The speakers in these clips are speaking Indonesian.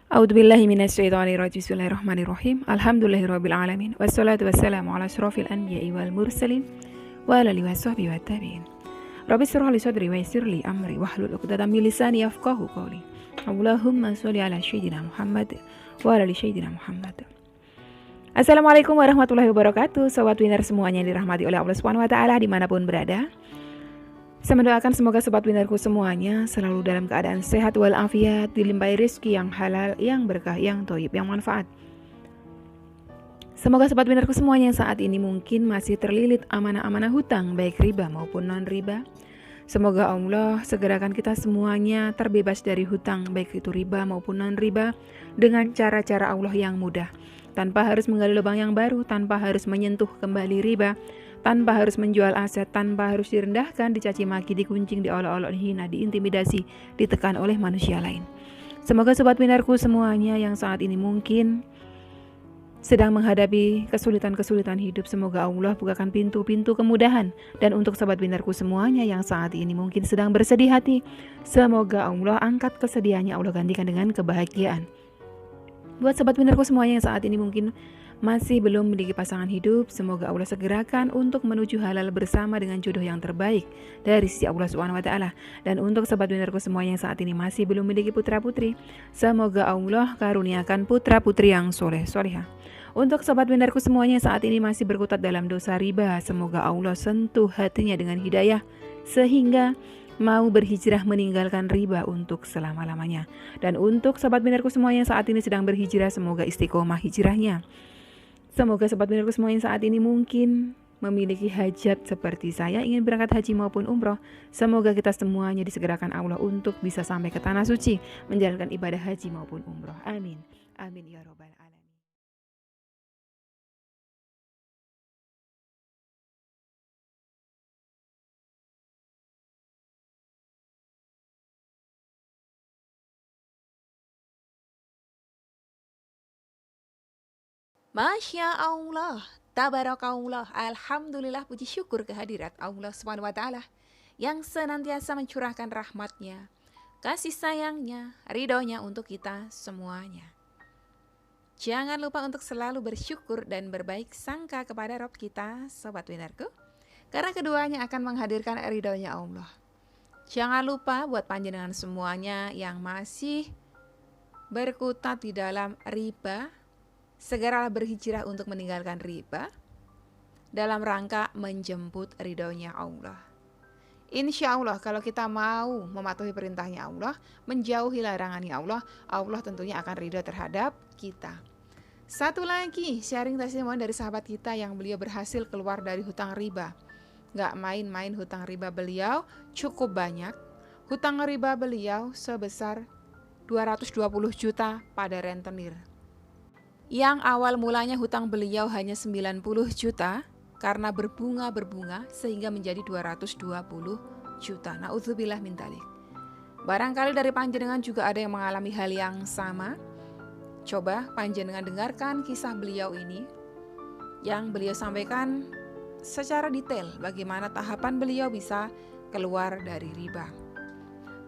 A'udzubillahi minasyaitonirrajim. Bismillahirrahmanirrahim. Alhamdulillahirabbil alamin. Wassalatu wassalamu ala asyrofil anbiya'i wal mursalin wa ala alihi washabbihi wattabi'in. Rabbi shrah li sadri wa yassir li amri wahlul 'uqdatam min lisani yafqahu qawli. Allahumma sholli ala sayyidina Muhammad wa ala ali sayyidina Muhammad. Assalamualaikum warahmatullahi wabarakatuh. Sobat Winner semuanya yang dirahmati oleh Allah Subhanahu wa taala dimanapun berada. Saya mendoakan semoga sobat winnerku semuanya selalu dalam keadaan sehat walafiat, dilimpahi rezeki yang halal, yang berkah, yang thayyib, yang manfaat. Semoga sobat winnerku semuanya yang saat ini mungkin masih terlilit amanah-amanah hutang, baik riba maupun non-riba. Semoga Allah segerakan kita semuanya terbebas dari hutang, baik itu riba maupun non-riba, dengan cara-cara Allah yang mudah. Tanpa harus menggali lubang yang baru, tanpa harus menyentuh kembali riba, tanpa harus menjual aset, tanpa harus direndahkan, dicaci maki, dikuncing, diolok-olok, dihina, diintimidasi, ditekan oleh manusia lain. Semoga sobat winnerku semuanya yang saat ini mungkin sedang menghadapi kesulitan-kesulitan hidup, semoga Allah bukakan pintu-pintu kemudahan. Dan untuk sobat winnerku semuanya yang saat ini mungkin sedang bersedih hati, semoga Allah angkat kesedihannya, Allah gantikan dengan kebahagiaan. Buat sobat winnerku semuanya yang saat ini mungkin masih belum memiliki pasangan hidup, semoga Allah segerakan untuk menuju halal bersama dengan jodoh yang terbaik dari sisi Allah Subhanahu wa taala. Dan untuk sobat winnerku semuanya yang saat ini masih belum memiliki putra-putri, semoga Allah karuniakan putra-putri yang soleh-solehah. Untuk sobat winnerku semuanya yang saat ini masih berkutat dalam dosa riba, semoga Allah sentuh hatinya dengan hidayah sehingga mau berhijrah meninggalkan riba untuk selama-lamanya. Dan untuk sobat winnerku semuanya yang saat ini sedang berhijrah, semoga istiqomah hijrahnya. Semoga sobat winnerku semuanya saat ini mungkin memiliki hajat seperti saya, ingin berangkat haji maupun umroh. Semoga kita semuanya disegerakan Allah untuk bisa sampai ke tanah suci, menjalankan ibadah haji maupun umroh. Amin. Amin ya robbal alamin. Masya Allah, tabarakallah, alhamdulillah, puji syukur kehadirat Allah Subhanahu wa taala yang senantiasa mencurahkan rahmatnya, kasih sayangnya, ridhonya untuk kita semuanya. Jangan lupa untuk selalu bersyukur dan berbaik sangka kepada Rabb kita, sobat winnerku, karena keduanya akan menghadirkan ridhonya Allah. Jangan lupa buat panjenengan semuanya yang masih berkutat di dalam riba, segeralah berhijrah untuk meninggalkan riba dalam rangka menjemput ridhonya Allah. Insya Allah kalau kita mau mematuhi perintahnya Allah, menjauhi larangannya Allah, Allah tentunya akan ridho terhadap kita. Satu lagi sharing testimoni dari sahabat kita yang beliau berhasil keluar dari hutang riba. Gak main-main hutang riba beliau, cukup banyak. Hutang riba beliau sebesar 220 juta pada rentenir. Yang awal mulanya hutang beliau hanya 90 juta, karena berbunga sehingga menjadi 220 juta. Na'udzubillah min dzalik. Barangkali dari panjenengan juga ada yang mengalami hal yang sama. Coba panjenengan dengarkan kisah beliau ini yang beliau sampaikan secara detail bagaimana tahapan beliau bisa keluar dari riba.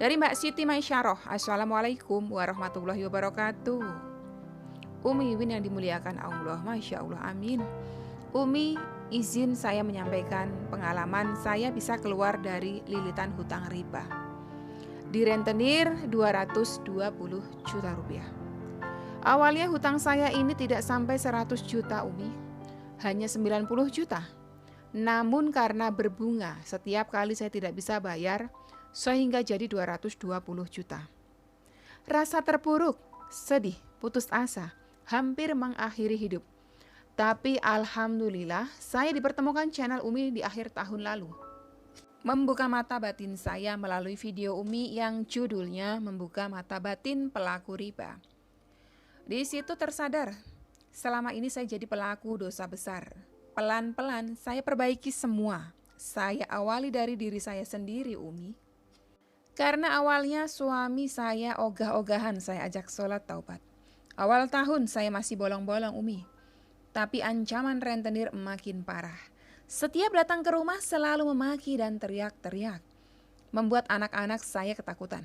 Dari Mbak Siti Maisyarah, Assalamualaikum warahmatullahi wabarakatuh. Umi Win yang dimuliakan Allah, Masya Allah, amin. Umi, izin saya menyampaikan pengalaman saya bisa keluar dari lilitan hutang riba. Di rentenir 220 juta rupiah. Awalnya hutang saya ini tidak sampai 100 juta Umi, hanya 90 juta. Namun karena berbunga setiap kali saya tidak bisa bayar, sehingga jadi 220 juta. Rasa terpuruk, sedih, putus asa, hampir mengakhiri hidup. Tapi alhamdulillah saya dipertemukan channel Umi di akhir tahun lalu. Membuka mata batin saya melalui video Umi yang judulnya Membuka Mata Batin Pelaku Riba. Di situ tersadar, selama ini saya jadi pelaku dosa besar. Pelan-pelan saya perbaiki semua. Saya awali dari diri saya sendiri Umi. Karena awalnya suami saya ogah-ogahan saya ajak sholat taubat. Awal tahun saya masih bolong-bolong Umi, tapi ancaman rentenir makin parah. Setiap datang ke rumah selalu memaki dan teriak-teriak, membuat anak-anak saya ketakutan.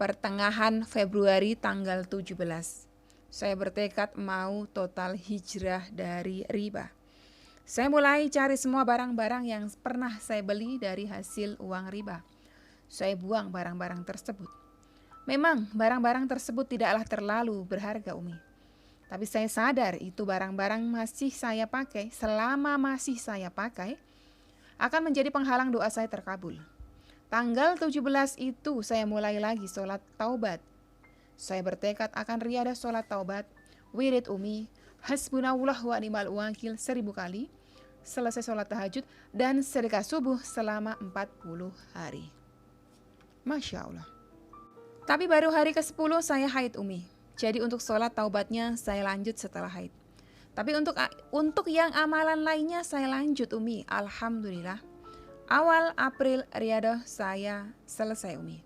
pertengahan Februari tanggal 17. Saya bertekad mau total hijrah dari riba. Saya mulai cari semua barang-barang yang pernah saya beli dari hasil uang riba. Saya buang barang-barang tersebut. Memang barang-barang tersebut tidaklah terlalu berharga, Umi. Tapi saya sadar itu barang-barang masih saya pakai, selama masih saya pakai, akan menjadi penghalang doa saya terkabul. Tanggal 17 itu saya mulai lagi sholat taubat. Saya bertekad akan riadah sholat taubat, wirid Umi, hasbunallah wa ni'mal wakil 1000 kali, selesai sholat tahajud, dan sedekah subuh selama 40 hari. Masya Allah. Tapi baru hari ke-10 saya haid, Umi. Jadi untuk sholat taubatnya saya lanjut setelah haid. Tapi untuk yang amalan lainnya saya lanjut, Umi. Alhamdulillah. Awal April riadah saya selesai, Umi.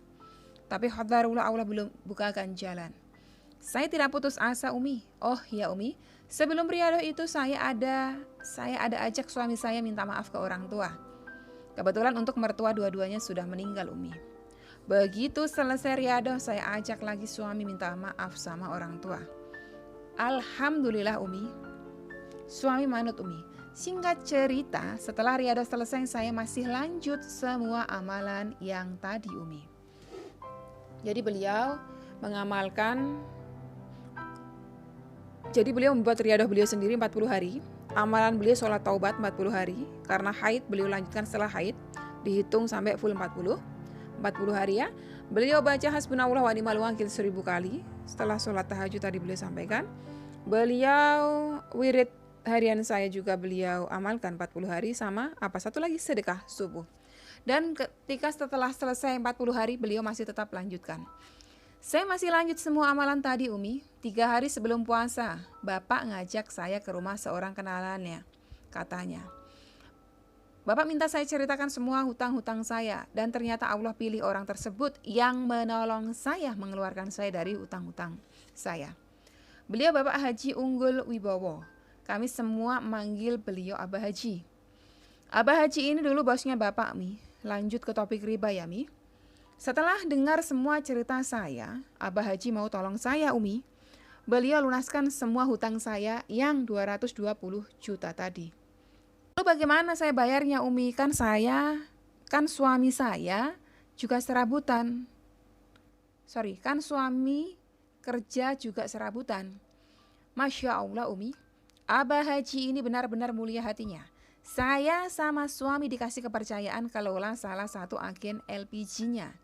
Tapi qadarullah Allah belum bukakan jalan. Saya tidak putus asa, Umi. Oh ya, Umi. Sebelum riadah itu saya ada ajak suami saya minta maaf ke orang tua. Kebetulan untuk mertua dua-duanya sudah meninggal, Umi. Begitu selesai riadah saya ajak lagi suami minta maaf sama orang tua. Alhamdulillah, Umi. Suami manut, Umi. Singkat cerita, setelah riadah selesai saya masih lanjut semua amalan yang tadi, Umi. Jadi beliau membuat riadah beliau sendiri 40 hari. Amalan beliau sholat taubat 40 hari. Karena haid beliau lanjutkan setelah haid. Dihitung sampai full 40 hari ya. Beliau baca hasbunallah wa ni'mal wakil 1000 kali. Setelah sholat tahajud tadi beliau sampaikan. Beliau wirid harian saya juga beliau amalkan 40 hari sama satu lagi sedekah subuh. Dan ketika setelah selesai 40 hari beliau masih tetap lanjutkan. Saya masih lanjut semua amalan tadi, Umi. 3 hari sebelum puasa, Bapak ngajak saya ke rumah seorang kenalannya. Katanya, Bapak minta saya ceritakan semua hutang-hutang saya. Dan ternyata Allah pilih orang tersebut yang menolong saya, mengeluarkan saya dari hutang-hutang saya. Beliau Bapak Haji Unggul Wibowo. Kami semua manggil beliau Abah Haji. Abah Haji ini dulu bosnya Bapak, Mi. Lanjut ke topik riba ya, Mi. Setelah dengar semua cerita saya, Abah Haji mau tolong saya, Umi. Beliau lunaskan semua hutang saya yang 220 juta tadi. Lalu bagaimana saya bayarnya, Umi? Kan suami saya juga serabutan. Kan suami kerja juga serabutan. Masya Allah, Umi. Abah Haji ini benar-benar mulia hatinya. Saya sama suami dikasih kepercayaan kelola salah satu agen LPG-nya.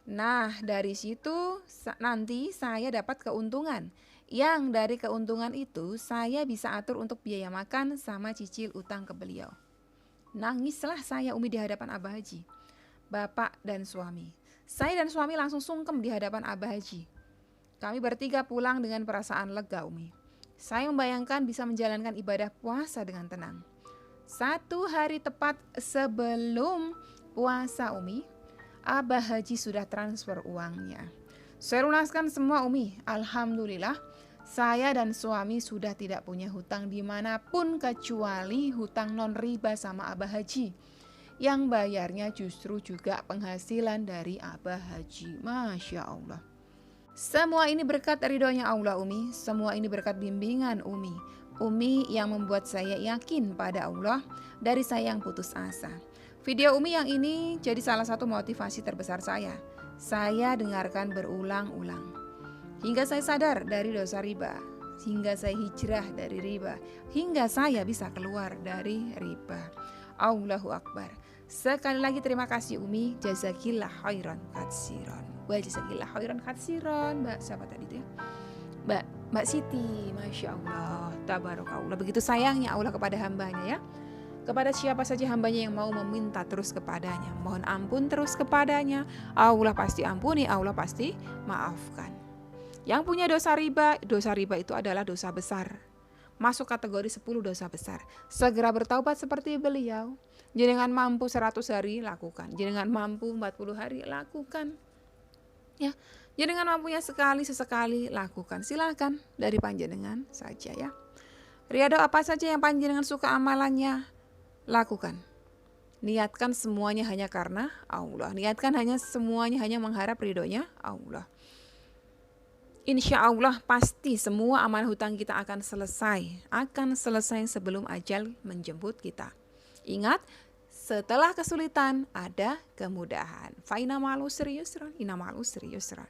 Nah, dari situ nanti saya dapat keuntungan. Yang dari keuntungan itu saya bisa atur untuk biaya makan sama cicil utang ke beliau. Nangislah saya, Umi, di hadapan Abah Haji, Bapak dan suami. Saya dan suami langsung sungkem di hadapan Abah Haji. Kami bertiga pulang dengan perasaan lega, Umi. Saya membayangkan bisa menjalankan ibadah puasa dengan tenang. 1 hari tepat sebelum puasa, Umi, Abah Haji sudah transfer uangnya. Saya lunaskan semua, Umi. Alhamdulillah, saya dan suami sudah tidak punya hutang dimanapun kecuali hutang non riba sama Abah Haji. Yang bayarnya justru juga penghasilan dari Abah Haji. Masya Allah. Semua ini berkat ridhonya Allah, Umi. Semua ini berkat bimbingan Umi. Umi yang membuat saya yakin pada Allah dari saya yang putus asa. Video Umi yang ini jadi salah satu motivasi terbesar saya. Saya dengarkan berulang-ulang. Hingga saya sadar dari dosa riba. Hingga saya hijrah dari riba. Hingga saya bisa keluar dari riba. Allahu Akbar. Sekali lagi terima kasih, Umi. Jazakillah khairan katsiran. Wa jazakillah khairan katsiran. Mbak siapa tadi itu ya? Mbak Siti, Masya Allah, Tabarakallah. Begitu sayangnya Allah kepada hambanya ya. Kepada siapa saja hambanya yang mau meminta terus kepadanya, mohon ampun terus kepadanya, Allah pasti ampuni, Allah pasti maafkan. Yang punya dosa riba itu adalah dosa besar. Masuk kategori 10 dosa besar. Segera bertaubat seperti beliau. Jenengan mampu 100 hari, lakukan. Jenengan mampu 40 hari, lakukan. Ya, jenengan mampunya sesekali lakukan. Silakan dari panjenengan saja ya. Riadah apa saja yang panjenengan suka amalannya, lakukan. Niatkan semuanya hanya karena Allah. Niatkan semuanya hanya mengharap ridhonya Allah. Insya Allah pasti semua amanah hutang kita akan selesai sebelum ajal menjemput kita. Ingat, setelah kesulitan ada kemudahan. Faina ma'al usri yusran, inna ma'al usri yusran.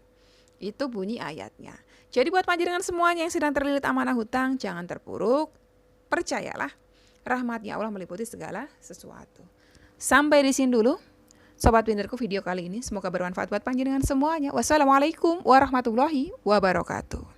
Itu bunyi ayatnya. Jadi buat panjenengan semuanya yang sedang terlilit amanah hutang, jangan terpuruk. Percayalah, rahmatnya Allah meliputi segala sesuatu. Sampai di sini dulu, Sobat Pinterku, video kali ini. Semoga bermanfaat buat panjenengan semuanya. Wassalamualaikum warahmatullahi wabarakatuh.